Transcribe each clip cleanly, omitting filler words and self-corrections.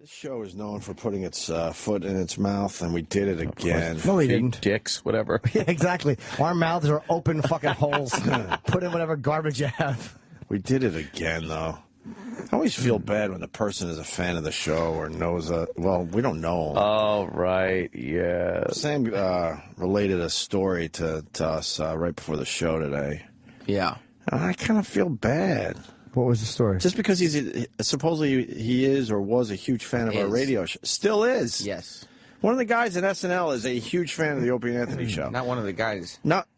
This show is known for putting its foot in its mouth, and we did it again. No, we didn't. Dicks, whatever. Yeah, exactly. Our mouths are open fucking holes. Put in whatever garbage you have. We did it again, though. I always feel bad when the person is a fan of the show or knows well, we don't know 'em. Oh, right, yeah. Sam related a story to us right before the show today. Yeah. And I kind of feel bad. What was the story? Just because supposedly he is or was a huge fan of our radio show. Still is. Yes. One of the guys at SNL is a huge fan of the Opie and Anthony show. Not one of the guys. Not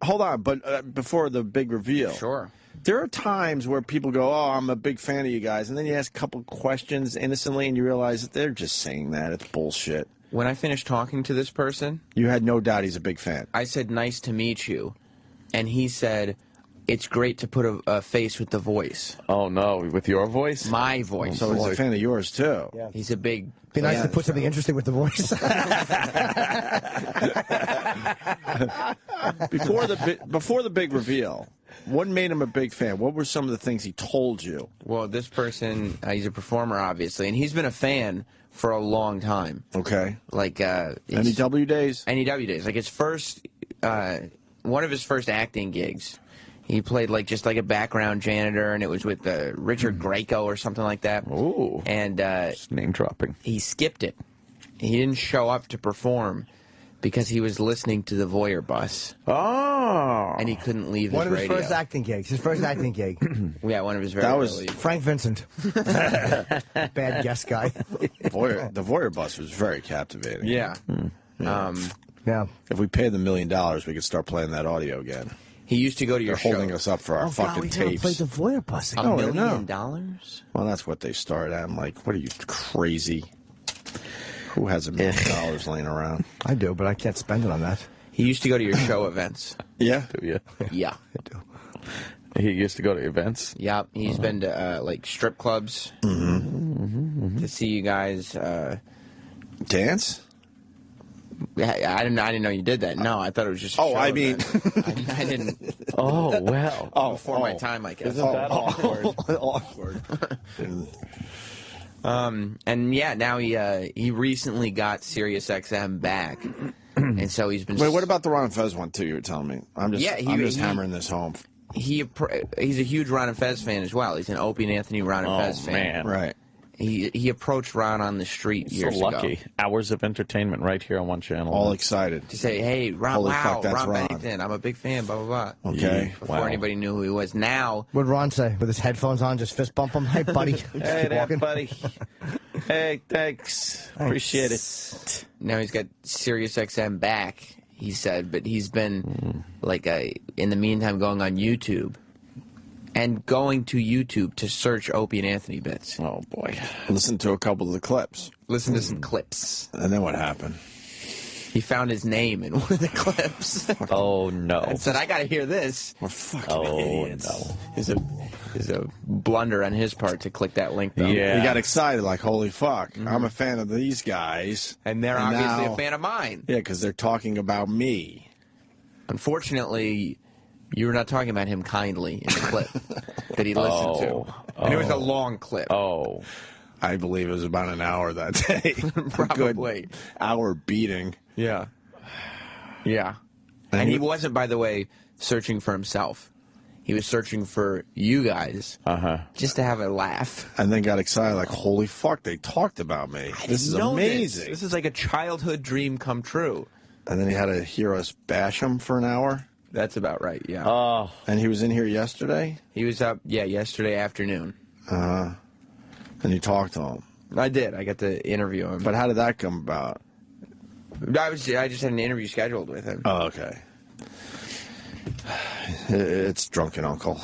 hold on, but before the big reveal. Sure. There are times where people go, "Oh, I'm a big fan of you guys," and then you ask a couple questions innocently, and you realize that they're just saying that. It's bullshit. When I finished talking to this person, You had no doubt he's a big fan. I said, "Nice to meet you," and he said, "It's great to put a face with the voice." Oh, no, with your voice? My voice. So he's a fan of yours, too. Yeah. He's a big... Be nice to put something interesting with the voice. Before the big reveal, what made him a big fan? What were some of the things he told you? Well, this person, he's a performer, obviously, and he's been a fan for a long time. Okay. Like, Any W days? NEW days. Like his first, one of his first acting gigs, he played just like a background janitor, and it was with Richard Grieco or something like that. Ooh. And Just name dropping. he skipped it. He didn't show up to perform because he was listening to the Voyeur Bus, Oh. and he couldn't leave his One of his radio. first acting gigs. His first acting gig. Yeah, one of his very That was- early. Frank Vincent. Bad guest guy. The Voyeur Bus was very captivating. Yeah. Yeah. If we paid them $1 million, we could start playing that audio again. He used to go to your They're holding show. us up for our fucking we never tapes. played the Voyeur Bus $1 again. million? no. Well, that's what they start at. I'm like, what are you, crazy? Who has $1 million laying around? I do, but I can't spend it on that. He used to go to your show events. Yeah. Yeah. Yeah. I do. He used to go to events. Yeah. He's been to strip clubs to see you guys. Dance? I didn't know you did that. No, I thought it was just. Oh, I mean- I didn't. Oh, well. Before my time, I guess. Isn't that awkward? Awkward. And yeah, now he recently got Sirius XM back, and so he's been. Wait, what about the Ron and Fez one, too, you were telling me? I'm just hammering this home. He's a huge Ron and Fez fan as well. He's an Opie and Anthony Ron and Fez fan. Man. Right. He approached Ron on the street So years lucky. ago Hours of entertainment right here on one channel. All excited. to say, "Hey, Ron, Holy wow, fuck, that's Ron Ron. Bennington, I'm a big fan." Blah blah blah. Okay. Before Wow. anybody knew who he was. Now What'd Ron say? With his headphones on, just fist bump him? Hey, buddy. Just Hey keep there, walking. buddy. Hey, thanks. Appreciate it. Now he's got Sirius XM back, he said, but he's been in the meantime going on YouTube and going to YouTube to search Opie and Anthony bits. Oh, boy. Listen to a couple of the clips. Listen to some clips. And then what happened? He found his name in one of the clips Oh, no. and said, "I got to hear this." We're fucking Oh, idiots. no. Is a blunder on his part to click that link, though. Yeah. We got excited, like, holy fuck, I'm a fan of these guys. And they're obviously now- a fan of mine. Yeah, because they're talking about me. Unfortunately, you were not talking about him kindly in the clip that he listened to. And it was a long clip. Oh. I believe it was about an hour that day. Probably. A good hour beating. Yeah. Yeah. And he wasn't, by the way, searching for himself. He was searching for you guys just to have a laugh. And then got excited, like, holy fuck, they talked about me. This is Know amazing. This is like a childhood dream come true. And then he had to hear us bash him for an hour. That's about right, yeah. Oh. And he was in here yesterday. He was up, yesterday afternoon. And you talked to him. I did. I got to interview him. But how did that come about? I just had an interview scheduled with him. Oh, okay. It's Drunken Uncle.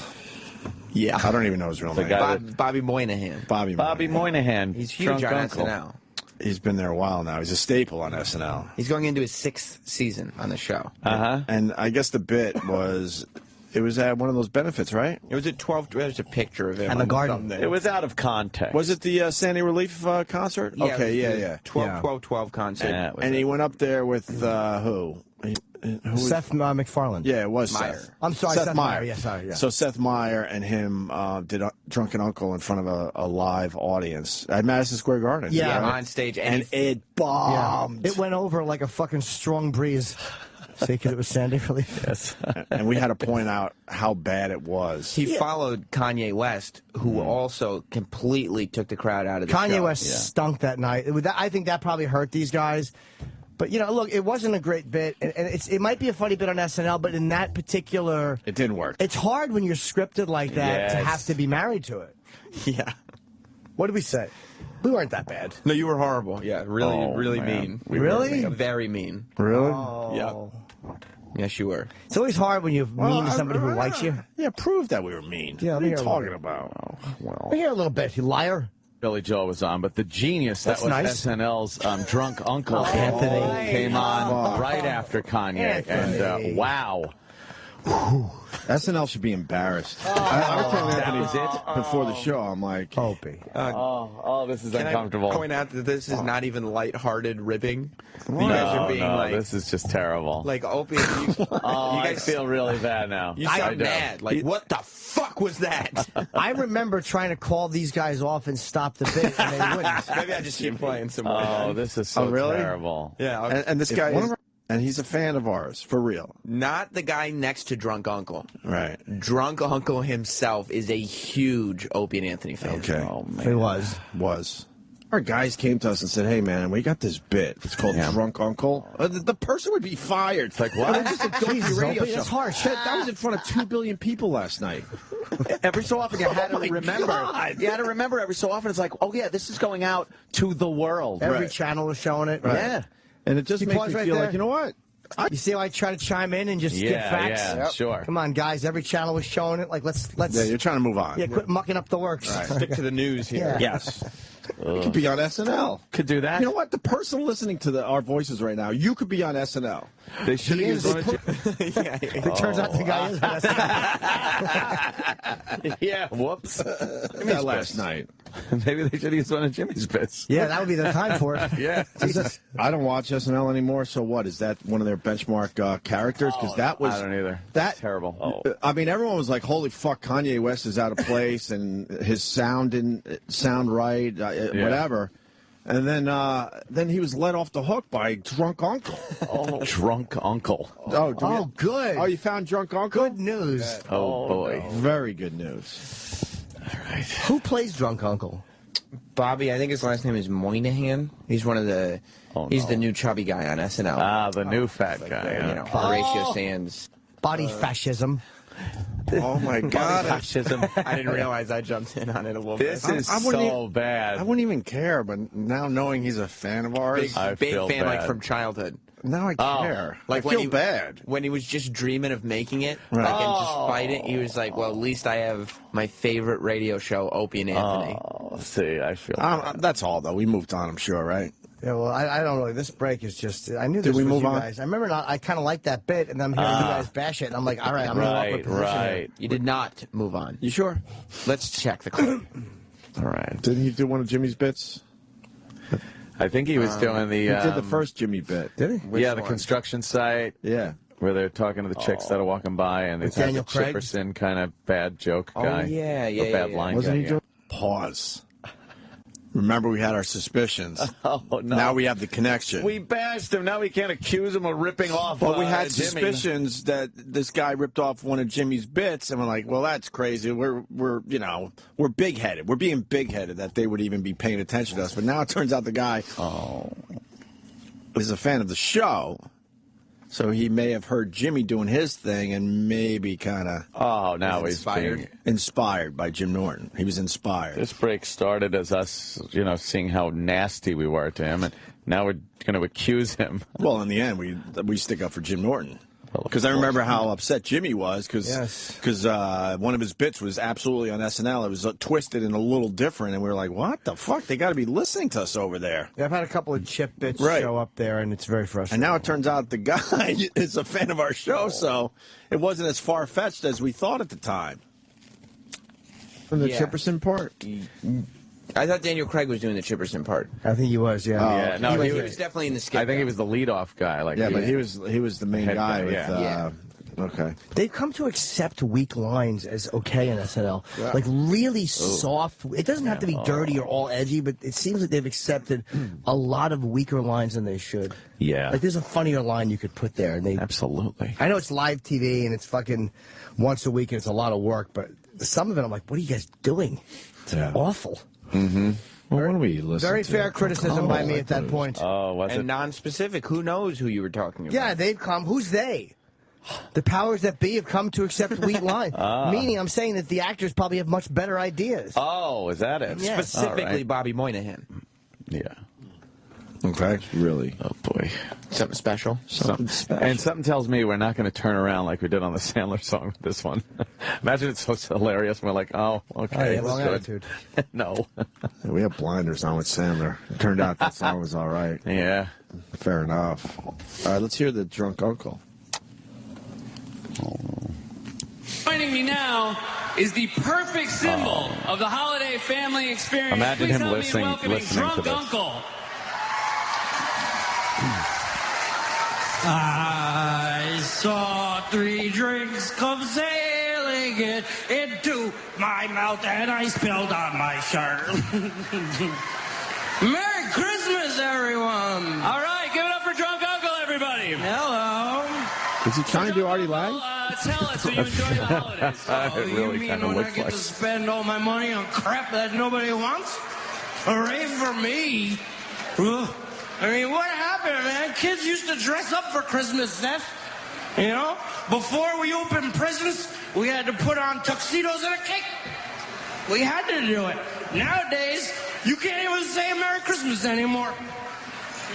Yeah. I don't even know his real name. guy- Bobby Moynihan. Bobby Moynihan. He's huge Drunk on Uncle. SNL. He's been there a while now. He's a staple on SNL. He's going into his 6th season on the show. And I guess the bit was, it was at one of those benefits, right? It was at 12. There's a picture of him And the on garden. thumbnail. It was out of context. Was it the Sandy Relief concert? Yeah, Okay, it was yeah, the yeah. 12, Yeah. 12, 12 concert. Yeah, it was And he went up there with who? Seth MacFarlane. Yeah, it was Meyer. Seth. I'm sorry, Seth Meyer. Yeah, sorry. Yeah. So Seth Meyer and him did Drunken Uncle in front of a live audience at Madison Square Garden. Yeah. On stage, And it bombed. It went over like a fucking strong breeze. See, because it was Sandy relief. Yes. And we had to point out how bad it was. He followed Kanye West, who also completely took the crowd out of the show. Kanye West stunk that night. I think that probably hurt these guys. But, you know, look, it wasn't a great bit. And it might be a funny bit on SNL, but in that particular... It didn't work. It's hard when you're scripted like that to Yes. have to be married to it. Yeah. What did we say? We weren't that bad. No, you were horrible. Yeah, really, Oh, really man. mean. Really? Very mean. Really? Oh. Yes, you were. It's always hard when you're mean to somebody who likes you. Yeah, prove that we were mean. Yeah, what are you let me hear a talking little about? Well, Here a little bit, you liar. Billy Joel was on, but the genius that That's was nice. SNL's Drunk Uncle Anthony. came on right after Kanye, Anthony. and wow. SNL should be embarrassed. I was telling Anthony before the show, I'm like, Opie. This is Can uncomfortable. I point out that this is not even lighthearted ribbing? You no, guys are being this is just terrible. like Opie. You I guys feel really bad now. You I sound do. mad. Like, what the fuck was that? I remember trying to call these guys off and stop the bit, and they wouldn't. Maybe I just keep playing some more. Oh, this is so really? terrible. Yeah. and this guy is, and he's a fan of ours, for real. Not the guy next to Drunk Uncle. Right. Drunk Uncle himself is a huge Opie and Anthony fan. Okay. Oh, man. It was. Our guys came to us and said, hey, man, we got this bit. It's called Drunk Uncle. The person would be fired. It's like, what? Just a dopey Jesus, radio Opie, show. that's harsh. That was in front of 2 billion people last night. Every so often you had to my remember. God. You had to remember every so often. It's like, oh yeah, this is going out to the world. Every channel was showing it. Yeah. And it just See, makes pause me right feel there? like, you know what? You see how I try to chime in and just give facts? Yeah, sure. Come on, guys. Every channel was showing it. Like, let's. Yeah, you're trying to move on. quit mucking up the works. Stick to the news here. Yeah. Yes. You could be on SNL. Could do that. You know what? The person listening to our voices right now, you could be on SNL. They should have used one of It turns out the guy is. Yeah, whoops. That last night. Maybe they should have used one of Jimmy's bits. Yeah, that would be the time for it. Yeah. Jesus. I don't watch SNL anymore, so what? Is that one of their benchmark characters? Because that was... I don't either. That, Terrible. I mean, everyone was like, holy fuck, Kanye West is out of place, and his sound didn't sound right, whatever. And then he was let off the hook by Drunk Uncle. Drunk Uncle. Oh, good. Oh, you found Drunk Uncle? Good news. Oh, boy. Very good news. Who plays Drunk Uncle? Bobby, I think his last name is Moynihan. He's one of the. He's the new chubby guy on SNL. Ah, the new fat guy. You know, Horatio Sands. Body fascism. Oh, my God. Fascism. I didn't realize I jumped in on it a little bit. This is I wouldn't so bad. I wouldn't even care, but now knowing he's a fan of ours, I Big feel fan, like bad. from childhood. now I care. Like I when feel bad. When he was just dreaming of making it, Right. like, and just fighting, he was like, well, at least I have my favorite radio show, Opie and Anthony. Oh, see, I feel That's all, though. We moved on, I'm sure, right? Yeah, well, I don't know. This break is just. I knew this we was move you on? guys. I remember not. I kind of liked that bit, and then I'm hearing you guys bash it, and I'm like, all right, I'm in an awkward position here. right. You did not move on. You sure? Let's check the clip. All right. Didn't he do one of Jimmy's bits? I think he was doing the... He did the first Jimmy bit. Did he? yeah, the one? construction site Yeah. where they're talking to the chicks that are walking by, and it's Daniel the Craig? Chipperson kind of bad joke guy. yeah, The bad line Wasn't guy. he doing? Pause. Remember, we had our suspicions. Oh, no. Now we have the connection. We bashed him. Now we can't accuse him of ripping off But we had Jimmy. suspicions that this guy ripped off one of Jimmy's bits, and we're like, well, that's crazy. We're big-headed. We're being big-headed that they would even be paying attention to us. But now it turns out the guy is a fan of the show, so he may have heard Jimmy doing his thing and maybe kind of Oh, now he's inspired. being... inspired by Jim Norton. He was inspired. This break started as us, seeing how nasty we were to him, and now we're going to accuse him. Well, in the end, we stick up for Jim Norton. Because I remember how upset Jimmy was because one of his bits was absolutely on SNL. It was twisted and a little different, and we were like, what the fuck? They got to be listening to us over there. Yeah, I've had a couple of chip bits Right. show up there, and it's very frustrating. And now it turns out the guy is a fan of our show, so it wasn't as far-fetched as we thought at the time. From the Yeah. Chipperson part? I thought Daniel Craig was doing the Chipperson part. I think he was, yeah. Yeah, no, he was definitely in the skit. I think he was the lead-off guy. Like, Yeah, but he was the main Head guy guy, with. yeah. Okay. They've come to accept weak lines as okay in SNL. Yeah. Like really soft. It doesn't have to be dirty or all edgy, but it seems like they've accepted a lot of weaker lines than they should. Yeah. Like there's a funnier line you could put there. And they, Absolutely. I know it's live TV and it's fucking once a week and it's a lot of work, but some of it I'm like, what are you guys doing? It's awful. Mm-hmm. Well, what do we listen Very to? fair criticism by me at that point. Oh, was and it? non-specific. Who knows who you were talking about? Yeah, they've come. Who's they? The powers that be have come to accept weak lines. Meaning, I'm saying that the actors probably have much better ideas. Oh, is that it? Yeah. Specifically All right. Bobby Moynihan. Yeah. Okay. Really? Oh, boy. Something special. Something special. And something tells me we're not going to turn around like we did on the Sandler song with this one. Imagine it's so hilarious. We're like, oh, okay. yeah, wrong that's good. attitude. No. We have blinders on with Sandler. It turned out that song was all right. Yeah. Fair enough. All right, let's hear the drunk uncle. Joining me now is the perfect symbol of the holiday family experience. Imagine Please him help me in listening welcoming to Drunk this. Uncle. I saw 3 drinks come sailing into my mouth and I spilled on my shirt. Merry Christmas, everyone. All right, give it up for Drunk Uncle, everybody. Hello. Is he trying to do Artie Lang? Tell us so you enjoy the holidays. It really you mean kinda when I looks get like- to spend all my money on crap that nobody wants? Hooray for me. Ugh. I mean, what happened, man? Kids used to dress up for Christmas, Seth. You know? Before we opened presents, we had to put on tuxedos and a cake. We had to do it. Nowadays, you can't even say Merry Christmas anymore.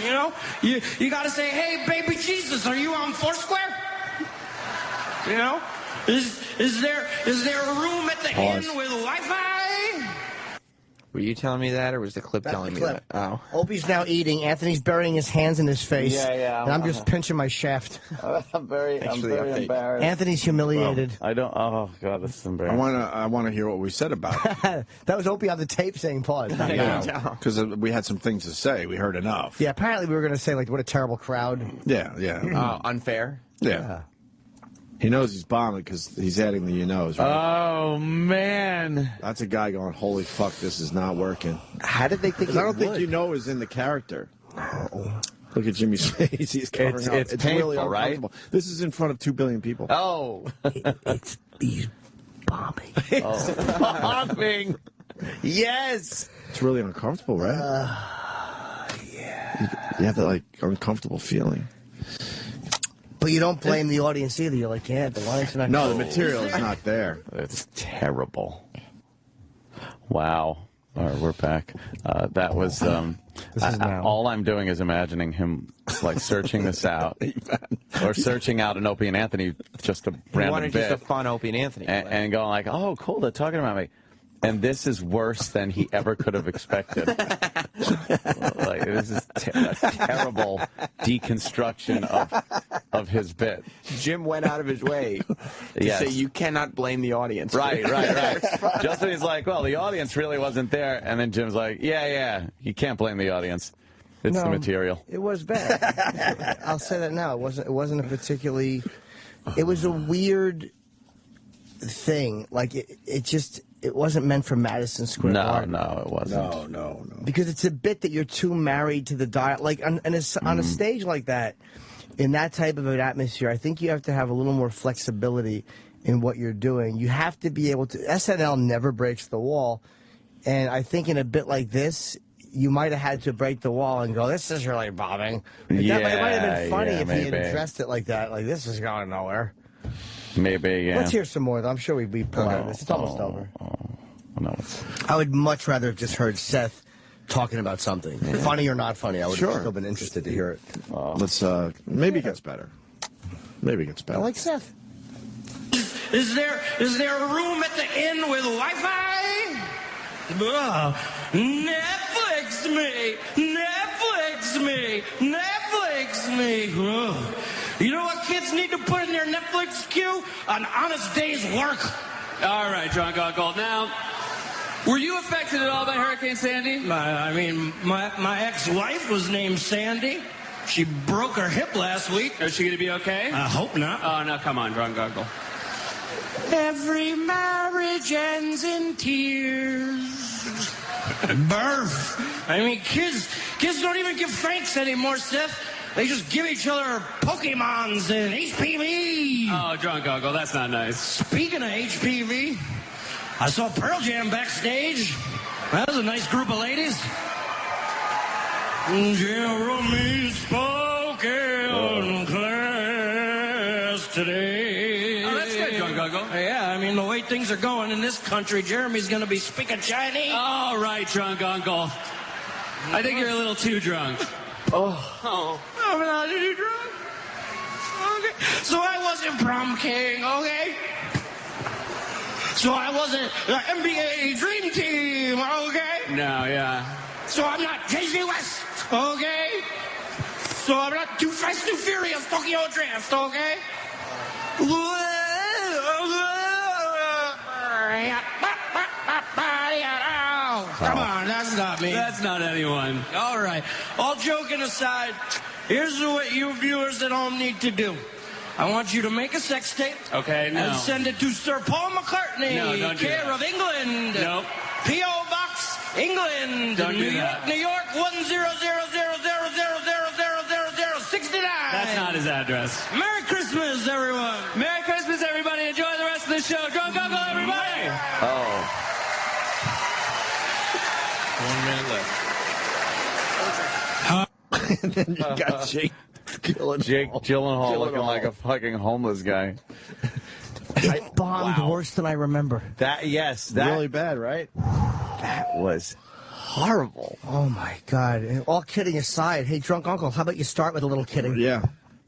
You know? You gotta say, hey, baby Jesus, are you on Foursquare? You know? Is there a room at the inn with Wi-Fi? Were you telling me that, or was the clip That's telling the me clip. that? Oh. Opie's now eating. Anthony's burying his hands in his face. Yeah. And I'm just pinching my shaft. I'm very update. embarrassed. Anthony's humiliated. I don't. Oh God, this is embarrassing. I want to hear what we said about it. That was Opie on the tape saying pause. Not now. Yeah. Because we had some things to say. We heard enough. Yeah, apparently we were going to say, like, what a terrible crowd. Yeah. Unfair? Yeah. He knows he's bombing because he's adding the right? Oh man. That's a guy going, holy fuck, this is not working. How did they think 'Cause I don't think would? you know is in the character. Look at Jimmy's face. He's covering up. It's painful, really right? uncomfortable. This is in front of 2 billion people. Oh. He's bombing. Bombing. Yes. It's really uncomfortable, right? Yeah. You have that, like, uncomfortable feeling. But you don't blame the audience either. You're like, yeah, the lines are not No, the good. material is not there. It's terrible. Wow. All right, we're back. That was. This is now. All I'm doing is imagining him like searching this out, or searching out an Opie and Anthony just a You random wanted bit, just a fun Opie and Anthony. and going like, "Oh, cool, they're talking about me." And this is worse than he ever could have expected. Like this is a terrible deconstruction of his bit. Jim went out of his way to Yes. say you cannot blame the audience. Right. Justin is like, well, the audience really wasn't there, and then Jim's like, yeah, you can't blame the audience. It's the No, material. It was bad. I'll say that now. It wasn't a particularly. It was a weird thing. Like it wasn't meant for Madison Square Garden. No, it wasn't. No. Because it's a bit that you're too married to the dial. Like on a stage like that, in that type of an atmosphere, I think you have to have a little more flexibility in what you're doing. You have to be able to. SNL never breaks the wall, and I think in a bit like this, you might have had to break the wall and go, "This is really bombing." Like, it might have been funny if he had maybe. addressed it like that. Like, this is going nowhere. Maybe, yeah. Let's hear some more, though. I'm sure we pull out of this. It's almost over. No. I would much rather have just heard Seth talking about something. Funny or not funny, I would have Sure. still been interested to hear it. Let's, maybe it gets better. Maybe it gets better. I like Seth. Is there a room at the inn with Wi-Fi? Ugh. Netflix me! Ugh. You know what kids need to put in their Netflix queue? An honest day's work. All right, Drunk Uncle. Now, Were you affected at all by Hurricane Sandy? I mean, my ex-wife was named Sandy. She broke her hip last week. Is she going to be okay? I hope not. Oh, no, come on, drunk uncle. Every marriage ends in tears. Birth. I mean, kids don't even give thanks anymore, Seth. They just give each other Pokemons and HPV. Oh, drunk uncle, that's not nice. Speaking of HPV, I saw Pearl Jam backstage. That was a nice group of ladies. Jeremy spoke in class today. Oh, that's good, drunk uncle. Yeah, I mean, the way things are going in this country, Jeremy's going to be speaking Chinese. All right, drunk uncle. I think you're a little too drunk. Oh. I'm not too drunk. Okay. So I wasn't prom king, okay? So I wasn't the NBA Dream Team, okay? No, yeah. So I'm not Jay-Z West, okay? So I'm not Too Fast, Too Furious, Tokyo Drift, okay? Come on, that's not me. That's not anyone. All right. All joking aside, here's what you viewers at home need to do. I want you to make a sex tape. Okay, no. And send it to Sir Paul McCartney, No, don't do care that. of England. Nope. P.O. Box, England. Don't New do York, that. New York, 100000000000069. That's not his address. Merry Christmas, everyone. Merry Christmas, everybody. Enjoy the rest of the show. Drunk uncle, everybody. Oh. 1 minute left. And then you got Jake Gyllenhaal looking like a fucking homeless guy. It bombed worse than I remember. That really bad, right? that was horrible. Oh my God! And all kidding aside, hey, drunk uncle, how about you start with a little kidding? Yeah.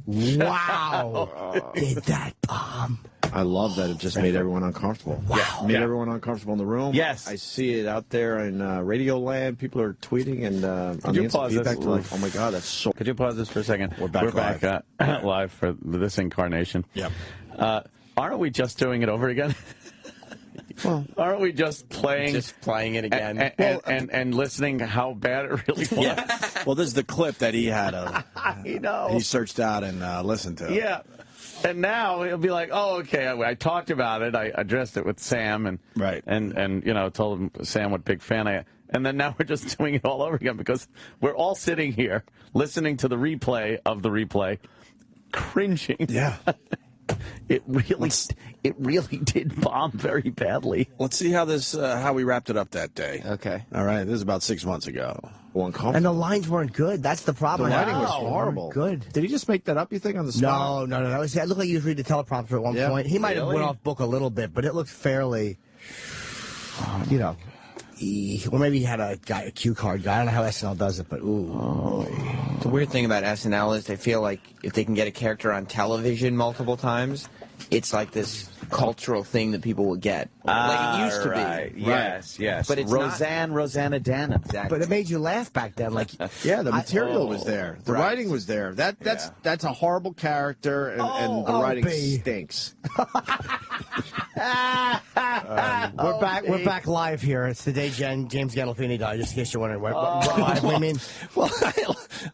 Wow! Did that bomb? I love that it just made everyone uncomfortable. Wow. Made everyone uncomfortable in the room. Yes. I see it out there in Radio Land. People are tweeting and on you the instant pause this? feedback, they're like, oh my God, that's so... Could you pause this for a second? We're back live for this incarnation. Yep. Aren't we just doing it over again? Well, aren't we just playing it again? And listening how bad it really was? Yeah. Well, this is the clip that he had. I know. He searched out and listened to. Yeah. And now he'll be like, oh, okay, I talked about it. I addressed it with Sam and Right. and you know, told him Sam what big fan I am. And then now we're just doing it all over again because we're all sitting here listening to the replay of the replay, cringing. Yeah. It really did bomb very badly. Let's see how this how we wrapped it up that day. Okay. All right. This is about 6 months ago. Uncomfortable. And the lines weren't good. That's the problem. The lighting was No, horrible. weren't Good. Did he just make that up, you think, on the spot? No. That was. It looked like he was reading the teleprompter at one Yeah? point. He might have Really? went off book a little bit, but it looked fairly, you know. Or maybe he had a cue card guy. I don't know how SNL does it, but ooh. The weird thing about SNL is they feel like if they can get a character on television multiple times, it's like this cultural thing that people will get. Like it used to be. Yes. But it's Rosanna Dannon. Exactly. But it made you laugh back then. Like, Yeah, the material was there. The Right. writing was there. That's a horrible character, and the writing Opie. stinks. We're back live here. It's the day James Gandolfini died. Just in case you're wondering what live we mean. Well,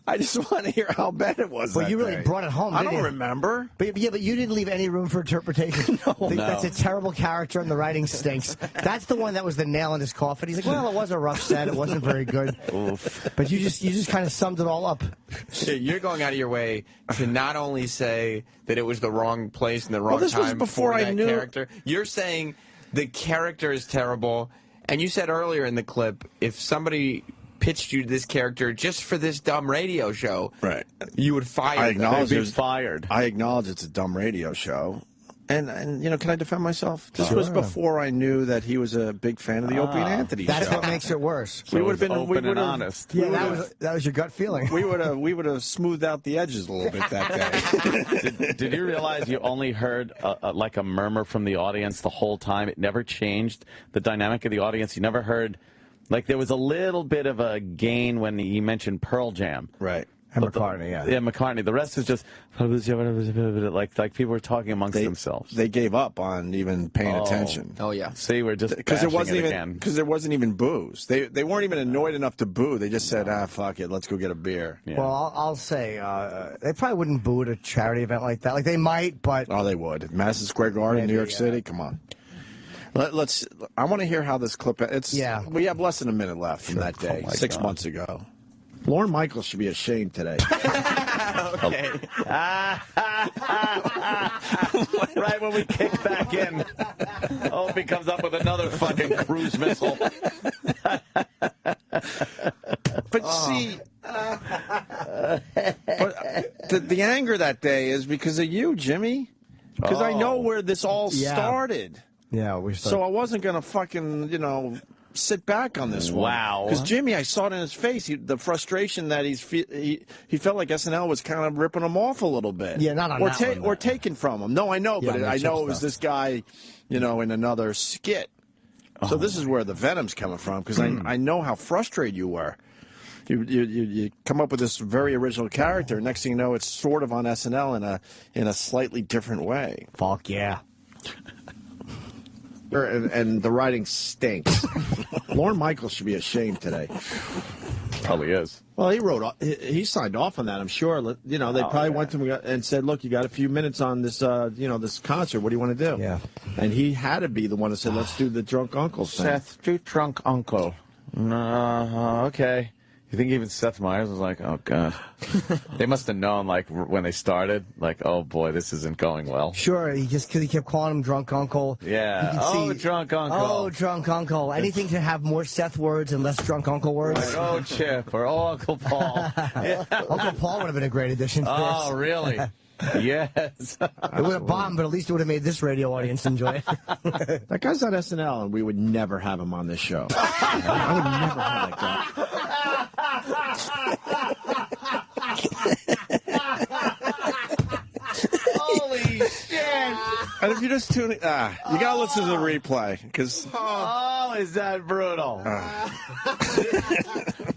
I just want to hear how bad it was. Well, that you really day. brought it home. I didn't don't you? remember. But you didn't leave any room for interpretation. That's a terrible character, and the writing stinks. That's the one that was the nail in his coffin. He's like, well, it was a rough set. It wasn't very good. Oof. But you just kind of summed it all up. You're going out of your way to not only say that it was the wrong place and the wrong this was time before for I that knew- character. You're saying the character is terrible, and you said earlier in the clip, if somebody pitched you this character just for this dumb radio show, Right. you would fire I them. acknowledge They'd be there's- fired. I acknowledge it's a dumb radio show. And you know, can I defend myself? This was before I knew that he was a big fan of the Opie and Anthony That's show. what makes it worse. So we would have been open and honest. Yeah, that was your gut feeling. We would have smoothed out the edges a little bit that day. Did you realize you only heard like a murmur from the audience the whole time? It never changed the dynamic of the audience. You never heard, like there was a little bit of a gain when he mentioned Pearl Jam. Right. And McCartney, yeah. Yeah, McCartney. The rest is just like people were talking amongst themselves. They gave up on even paying attention. Oh yeah. See, we're just Because there wasn't even booze. They weren't even annoyed enough to boo. They just said, fuck it, let's go get a beer. Yeah. Well, I'll say they probably wouldn't boo at a charity event like that. Like they might, but Oh, they would. Madison Square Garden, New York City. Come on. Let's. I want to hear how this clip. We have less than a minute left from that day, 6 months ago. Lorne Michaels should be ashamed today. Okay. Right when we kick back in, Opie comes up with another fucking cruise missile. But see, the anger that day is because of you, Jimmy. Because I know where this all started. yeah, So I wasn't gonna fucking sit back on this one. Wow. Because Jimmy, I saw it in his face. The frustration that he felt like SNL was kind of ripping him off a little bit. Yeah, not on that one, or taken from him. No, I know, but Yeah, I know it was stuff. this guy, in another skit. So this is where the venom's coming from, because I know how frustrated you were. You come up with this very original character. Next thing you know, it's sort of on SNL in a slightly different way. fuck yeah. And the writing stinks. Lorne Michaels should be ashamed today. Probably is. Well, he signed off on that, I'm sure. They probably went to him and said, look, you got a few minutes on this, this concert. What do you want to do? Yeah. And he had to be the one that said, let's do the drunk uncle thing. Seth, do drunk uncle. Okay. You think even Seth Meyers was like, oh, God. They must have known, like, when they started, like, oh, boy, this isn't going well. Sure, because he kept calling him drunk uncle. Yeah. You Oh, could see, drunk uncle. Oh, drunk uncle. Anything to have more Seth words and less drunk uncle words. Like, oh, Chip, or oh, Uncle Paul. Yeah. Uncle Paul would have been a great addition to Oh, this. really? Yes. It would have bombed, but at least it would have made this radio audience enjoy it. That guy's on SNL, and we would never have him on this show. I would never have that guy. Holy shit. And if you're just tuning, you got to listen to the replay, because... Oh, is that brutal?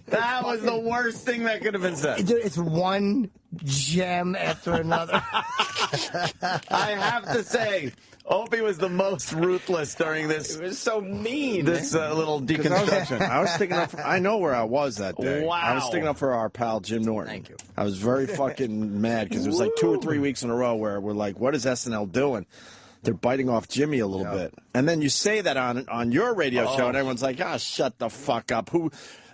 That was the worst thing that could have been said. Dude, it's one gem after another. I have to say, Opie was the most ruthless during this. It was so mean. This little deconstruction. I was sticking up. I know where I was that day. Wow. I was sticking up for our pal Jim Norton. Thank you. I was very fucking mad because it was like 2 or 3 weeks in a row where we're like, "What is SNL doing?" They're biting off Jimmy a little bit, and then you say that on your radio show, and everyone's like, "Ah, shut the fuck up."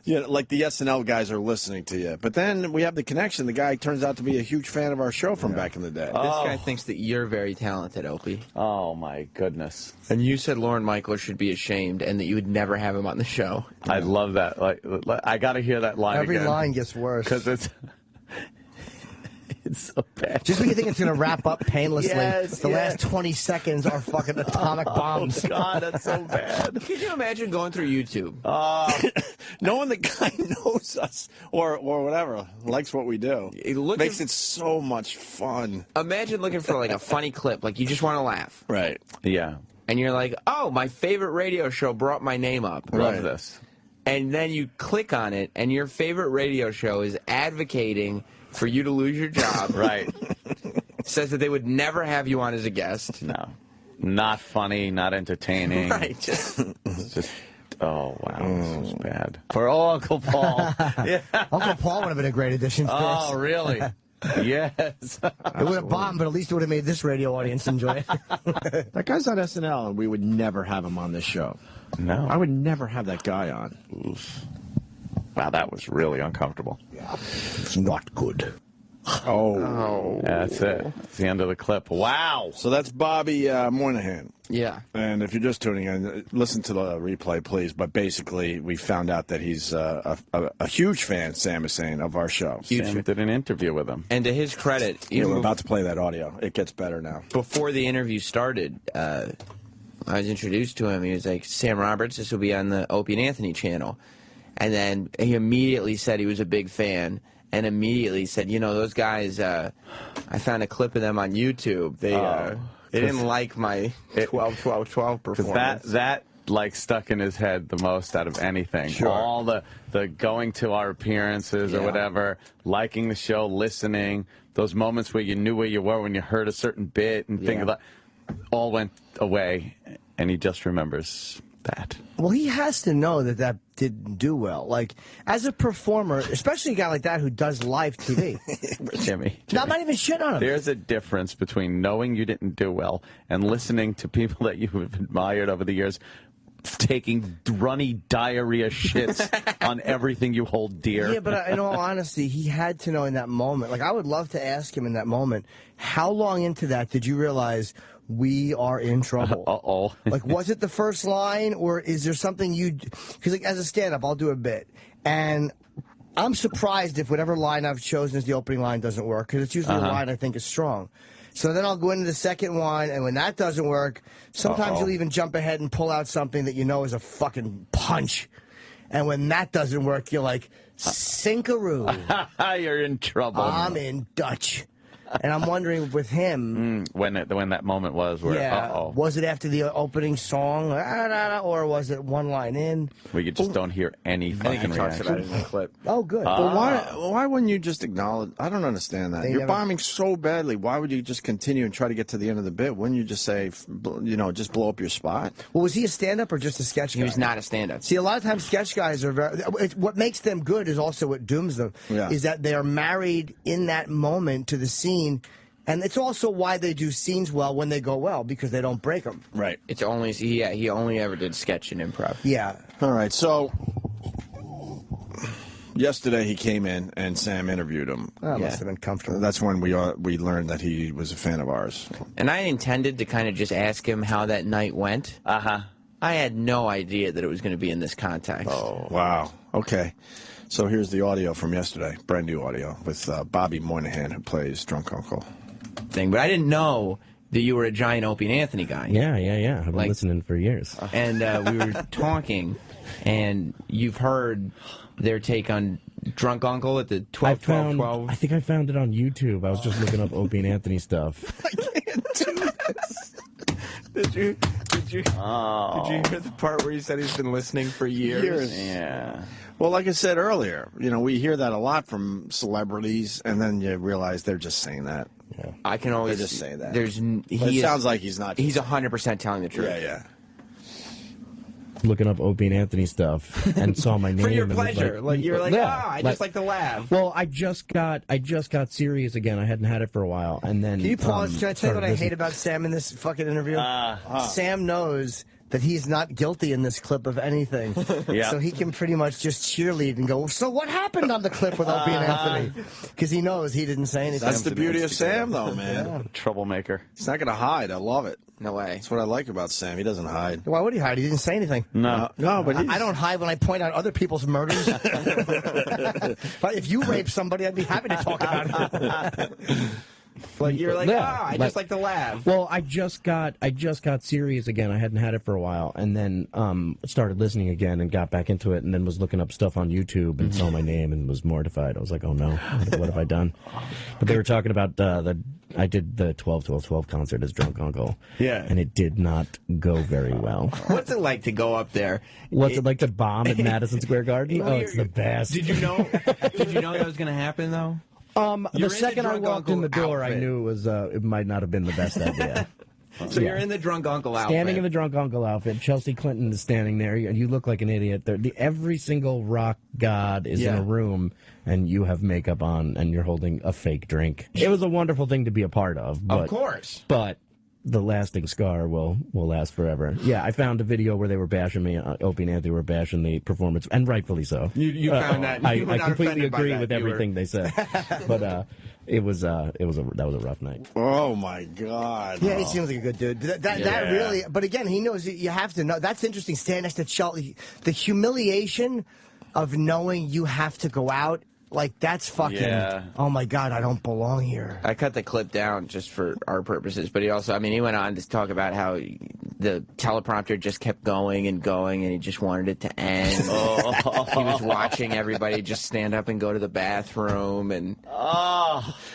Like the SNL guys are listening to you. But then we have the connection. The guy turns out to be a huge fan of our show from back in the day. This guy thinks that you're very talented, Opie. Oh, my goodness. And you said Lorne Michaels should be ashamed and that you would never have him on the show. I love that. Like, I got to hear that line Every again. line gets worse. Because it's so bad. Just when you think it's going to wrap up painlessly, Yes, the yes. last 20 seconds are fucking atomic bombs. Oh, God, that's so bad. Could you imagine going through YouTube? Knowing the guy knows us or whatever, likes what we do, makes it so much fun. Imagine looking for like a funny clip, like you just want to laugh. Right. Yeah. And you're like, oh, my favorite radio show brought my name up. Love this. And then you click on it, and your favorite radio show is advocating for you to lose your job. Right. Says that they would never have you on as a guest. No. Not funny, not entertaining. Right. Just oh, wow. This is bad. For Uncle Paul. Yeah. Uncle Paul would have been a great addition to this. Oh, really? Yes. It would have bombed, but at least it would have made this radio audience enjoy it. That guy's on SNL, and we would never have him on this show. No. I would never have that guy on. Oof. Wow, that was really uncomfortable. It's not good. Oh. That's it. That's the end of the clip. Wow. So that's Bobby Moynihan. yeah. And if you're just tuning in, listen to the replay, please. But basically, we found out that he's a huge fan, Sam is saying, of our show. Sam did an interview with him. And to his credit, Yeah, even we're about to play that audio. It gets better now. before the interview started, I was introduced to him. He was like, Sam Roberts, this will be on the Opie and Anthony channel. And then he immediately said he was a big fan, and immediately said, you know, those guys, I found a clip of them on YouTube. They didn't like my 12-12-12 performance. That like stuck in his head the most out of anything. Sure. All the going to our appearances or whatever, liking the show, listening, those moments where you knew where you were when you heard a certain bit and things like that, all went away, and he just remembers that. Well, he has to know that didn't do well. Like, as a performer, especially a guy like that who does live TV. Jimmy. No, I'm not even shit on him. There's a difference between knowing you didn't do well and listening to people that you have admired over the years taking runny diarrhea shits on everything you hold dear. Yeah, but in all honesty, he had to know in that moment. Like, I would love to ask him in that moment, how long into that did you realize we are in trouble? Uh-oh. Like, was it the first line, or is there something you... Because, like, as a stand-up, I'll do a bit, and I'm surprised if whatever line I've chosen as the opening line doesn't work, because it's usually a line I think is strong. So then I'll go into the second one, and when that doesn't work, sometimes you'll even jump ahead and pull out something that you know is a fucking punch. And when that doesn't work, you're like, sinkaroo. You're in trouble. I'm in Dutch. And I'm wondering with him... when that moment was where, was it after the opening song, or was it one line in? where you just don't hear any fucking talks about reaction. it in the clip. Oh, good. But why wouldn't you just acknowledge? I don't understand that. You're bombing so badly. Why would you just continue and try to get to the end of the bit? Wouldn't you just say, just blow up your spot? Well, was he a stand-up or just a sketch guy? He was not a stand-up. See, a lot of times sketch guys are very... What makes them good is also what dooms them, is that they are married in that moment to the scene. And it's also why they do scenes well when they go well, because they don't break them. Right. It's only he only ever did sketch and improv. Yeah. All right. So yesterday he came in and Sam interviewed him. That must have been comfortable. That's when we learned that he was a fan of ours. And I intended to kind of just ask him how that night went. I had no idea that it was going to be in this context. Oh, wow. Okay. So here's the audio from yesterday, brand new audio, with Bobby Moynihan, who plays Drunk Uncle. But I didn't know that you were a giant Opie and Anthony guy. Yeah. I've been listening for years. And we were talking, and you've heard their take on Drunk Uncle at the 12-12-12. I think I found it on YouTube. I was just looking up Opie and Anthony stuff. I can't do this. Did you hear the part where he said he's been listening for years? Yeah. Well, like I said earlier, we hear that a lot from celebrities, and then you realize they're just saying that. Yeah. I can always just say that. It sounds like he's not. He's 100% telling the truth. Yeah. Looking up Opie and Anthony stuff and saw my name. For your and was pleasure. You're like, I just like to laugh. Well, I just got serious again. I hadn't had it for a while, and then. Can you pause? Can I tell you what I hate about Sam in this fucking interview? Sam knows that he's not guilty in this clip of anything. So he can pretty much just cheerlead and go, so what happened on the clip with Opie and Anthony? Because he knows he didn't say anything. That's the beauty of Sam, though, man. Troublemaker. He's not going to hide. I love it. No way. That's what I like about Sam. He doesn't hide. Why would he hide? He didn't say anything. No. No, but I don't hide when I point out other people's murders. But if you rape somebody, I'd be happy to talk about it. But you're like, I just like to laugh. Well, I just got serious again. I hadn't had it for a while, and then started listening again and got back into it, and then was looking up stuff on YouTube and saw my name and was mortified. I was like, oh no, what have I done? But they were talking about I did the 12-12-12 concert as Drunk Uncle. Yeah. And it did not go very well. What's it like to go up there? What's it like to bomb at Madison Square Garden? Oh, it's the best. Did you know that was going to happen, though? The second I walked in the door, I knew it was it might not have been the best idea. So you're in the Drunk Uncle outfit. Standing in the Drunk Uncle outfit. Chelsea Clinton is standing there, and you look like an idiot. Every single rock god is in a room, and you have makeup on, and you're holding a fake drink. It was a wonderful thing to be a part of. But, of course. But the lasting scar will last forever. Yeah, I found a video where they were bashing me. Opie and Anthony were bashing the performance, and rightfully so. You found that. I completely agree with everything they said. But that was a rough night. Oh my God! Yeah, he seems like a good dude. That really, but again, he knows you have to know. That's interesting. Stand next to Chelsea, the humiliation of knowing you have to go out. Like, that's fucking, oh my God, I don't belong here. I cut the clip down just for our purposes, but he went on to talk about how the teleprompter just kept going, and he just wanted it to end. He was watching everybody just stand up and go to the bathroom, and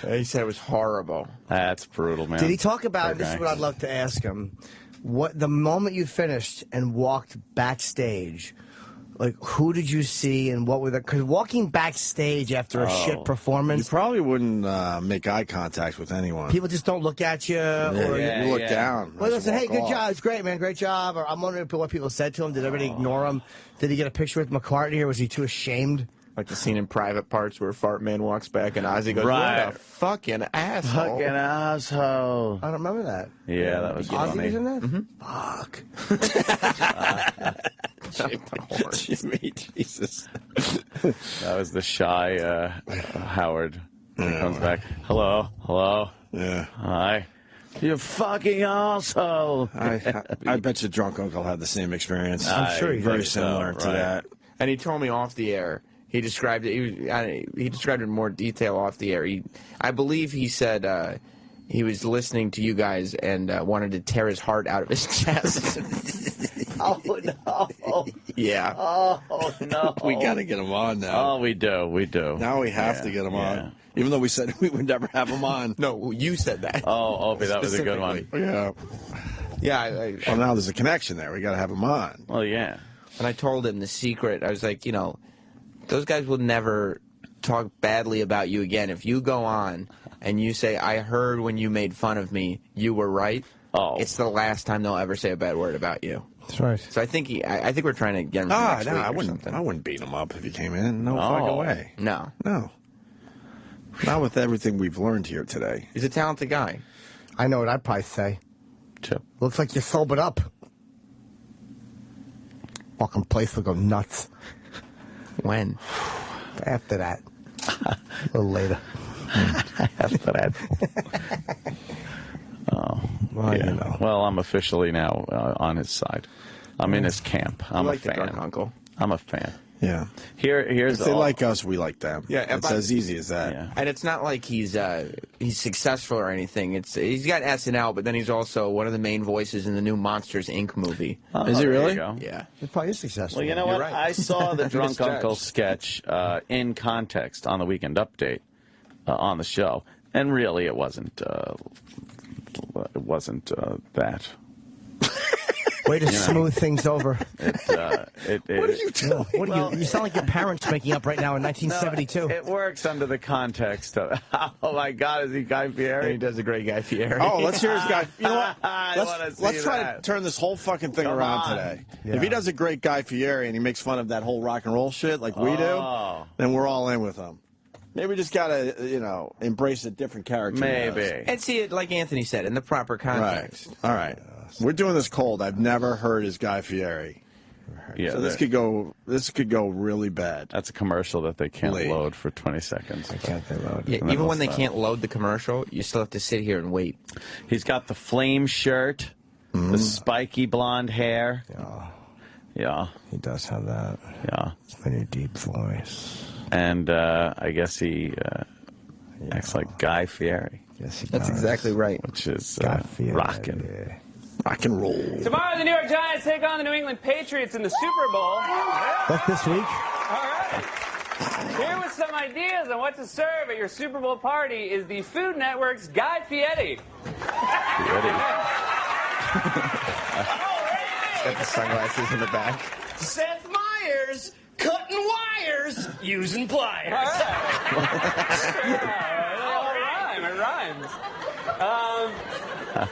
he said it was horrible. That's brutal, man. Did he talk about, this is what I'd love to ask him, what the moment you finished and walked backstage, like who did you see and what were the? Because walking backstage after a shit You performance, probably wouldn't make eye contact with anyone. people just don't look at you. Or you look down. well, they as say, you "Hey, walk good off. job, it's great, man, great job." Or I'm wondering what people said to him. Did everybody ignore him? Did he get a picture with McCartney, or was he too ashamed? Like the scene in Private Parts where Fart Man walks back and Ozzy goes, Right. "What a fucking asshole!" Fucking asshole. I don't remember that. Yeah, that was Ozzy funny. was in that. Fuck. Jimmy, Jesus. That was the shy Howard. When he comes back. Hello. Yeah. Hi. You fucking asshole. I bet your drunk uncle had the same experience. I'm sure he Very did. similar to Right. that. And he told me off the air. He described it. He described it in more detail off the air. I believe he said he was listening to you guys and wanted to tear his heart out of his chest. Oh, no. Yeah. Oh, no. We got to get him on now. Oh, we do. Now we have to get him on. Even though we said we would never have him on. No, you said that. Oh, Opie, that was a good one. Yeah. Yeah. Well, now there's a connection there. We got to have him on. Well, yeah. And I told him the secret. I was like, those guys will never talk badly about you again. If you go on and you say, "I heard when you made fun of me, you were right," it's the last time they'll ever say a bad word about you. That's right. So I think I think we're trying to get him for next week or something. I wouldn't beat him up if he came in. No fucking way. No. Not with everything we've learned here today. He's a talented guy. I know what I'd probably say. Chip. Looks like you sobered up. Fucking place will go nuts. When? After that. A little later. After that. Well, Yeah. you know. Well, I'm officially now on his side. I'm in his camp. I'm like a the fan. drunk uncle. I'm a fan. Yeah. Here's If they all- like us, we like them. Yeah, It's but- as easy as that. Yeah. And it's not like he's successful or anything. He's got SNL, but then he's also one of the main voices in the new Monsters Inc. movie. Oh, Is he there you really? go. Yeah. It probably is successful. Well, you know You're what? right. I saw the Drunk Misjudged. Uncle sketch in context on the Weekend Update on the show, and really, it wasn't that. Way to smooth things over. What are you doing? What are you sound like your parents making up right now in 1972. It works under the context of, oh my God, is he Guy And Fieri? he does a great Guy Fieri. Oh, let's hear his guy. You know what? I wanna Let's see try that. to turn this whole fucking thing Come around on. today. Yeah. If he does a great Guy Fieri and he makes fun of that whole rock and roll shit like we do, Oh. then we're all in with him. Maybe we just gotta, embrace a different character. Maybe. And see it, like Anthony said, in the proper Right. context. All right. We're doing this cold. I've never heard his Guy Fieri. Yeah, So this could go really bad. that's a commercial that they can't Late. load for 20 seconds. Can't they load? Yeah, And even then when they we'll can't load the commercial, you still have to sit here and wait. He's got the flame shirt, the spiky blonde hair. Yeah, He does have that. yeah. Very deep voice. And I guess he acts like Guy Fieri, Yes, he That's does. exactly right. which is Guy Fieri, rocking. yeah. Rock and roll. Tomorrow, the New York Giants take on the New England Patriots in the Super Bowl. That's this week. All right. Here with some ideas on what to serve at your Super Bowl party is the Food Network's Guy Fieri. Fieri. Got the sunglasses in the back. Seth Meyers cutting wires using pliers. It rhymes.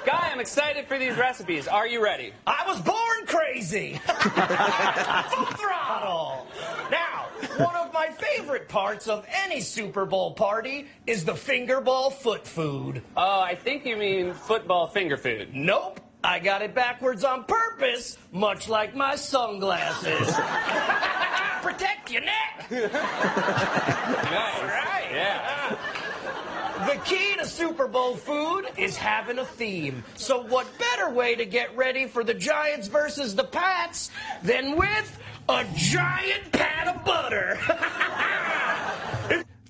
Guy, I'm excited for these recipes. Are you ready? I was born crazy. Full throttle. Now, one of my favorite parts of any Super Bowl party is the finger ball foot food. Oh, I think you mean football finger food. Nope. I got it backwards on purpose, much like my sunglasses. Protect your neck. Nice. Right. Yeah. The key to Super Bowl food is having a theme. So what better way to get ready for the Giants versus the Pats than with a giant pat of butter?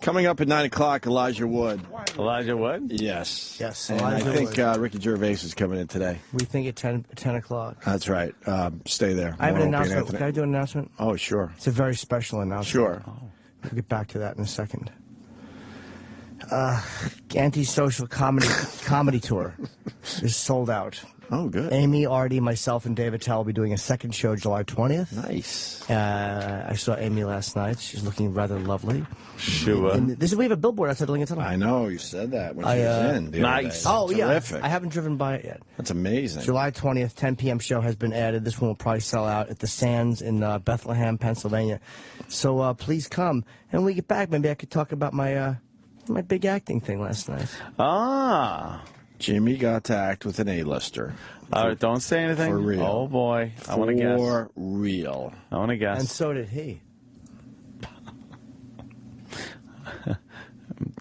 Coming up at 9 o'clock, Elijah Wood. Elijah Wood? Yes. Yes, And Elijah I think Wood. Ricky Gervais is coming in today. We think at 10 o'clock. That's right. Stay there. I have an More Opie and announcement. Anthony. Can I do an announcement? Oh, sure. It's a very special announcement. Sure. We'll get back to that in a second. Antisocial comedy tour is sold out. Oh, good. Amy, Artie, myself, and David Tell will be doing a second show July 20th. Nice. I saw Amy last night. She's looking rather lovely. Sure. And we have a billboard outside Lincoln Tunnel. I know, you said that when she was in. The other Nice. day. Oh, Terrific. yeah. I haven't driven by it yet. That's amazing. July 20th, 10 p.m. show has been added. This one will probably sell out at the Sands in Bethlehem, Pennsylvania. So please come. And when we get back, maybe I could talk about my big acting thing last night. Ah. Jimmy got to act with an A-lister. Don't say anything. For real. Oh, boy. I want to guess. For real. I want to guess. And so did he.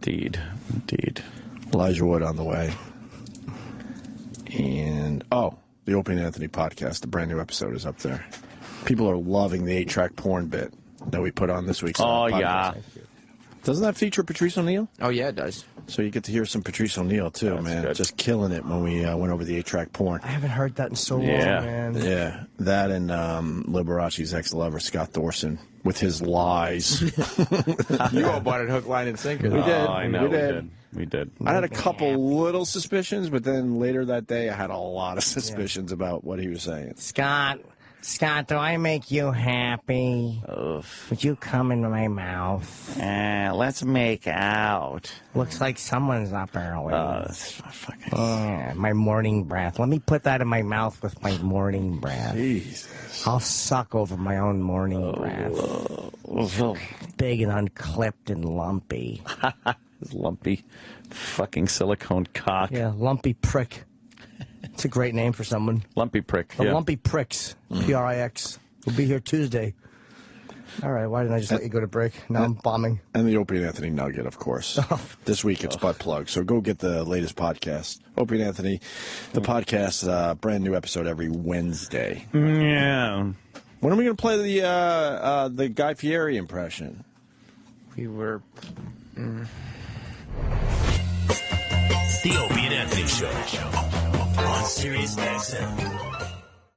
Indeed. Elijah Wood on the way. And, the Opie and Anthony podcast, the brand new episode is up there. People are loving the 8-track porn bit that we put on this week's podcast. Yeah. Doesn't that feature Patrice O'Neill? Oh, yeah, it does. So you get to hear some Patrice O'Neill, too, That's man. good. Just killing it when we went over the 8-track porn. I haven't heard that in so long, Yeah. man. Yeah, that and Liberace's ex-lover, Scott Thorson, with his lies. You all bought it hook, line, and sinker. We did. I know. We did. We did. I had a couple little suspicions, but then later that day I had a lot of suspicions about what he was saying. Scott, do I make you happy? Would you come in my mouth? Let's make out. Looks like someone's up early. Fucking. My morning breath. Let me put that in my mouth with my morning breath. Jesus. I'll suck over my own morning breath. Big and unclipped and lumpy. His lumpy fucking silicone cock. Yeah, lumpy prick. It's a great name for someone. Lumpy prick. The yeah. Lumpy Pricks. Prix. We'll be here Tuesday. All right, why didn't I just let you go to break? Now I'm bombing. And the Opie and Anthony Nugget, of course. This week it's butt plug, so go get the latest podcast. Opie and Anthony, the podcast, brand new episode every Wednesday. Yeah. When are we going to play the Guy Fieri impression? We were... The Opie and Anthony Show on Sirius XM.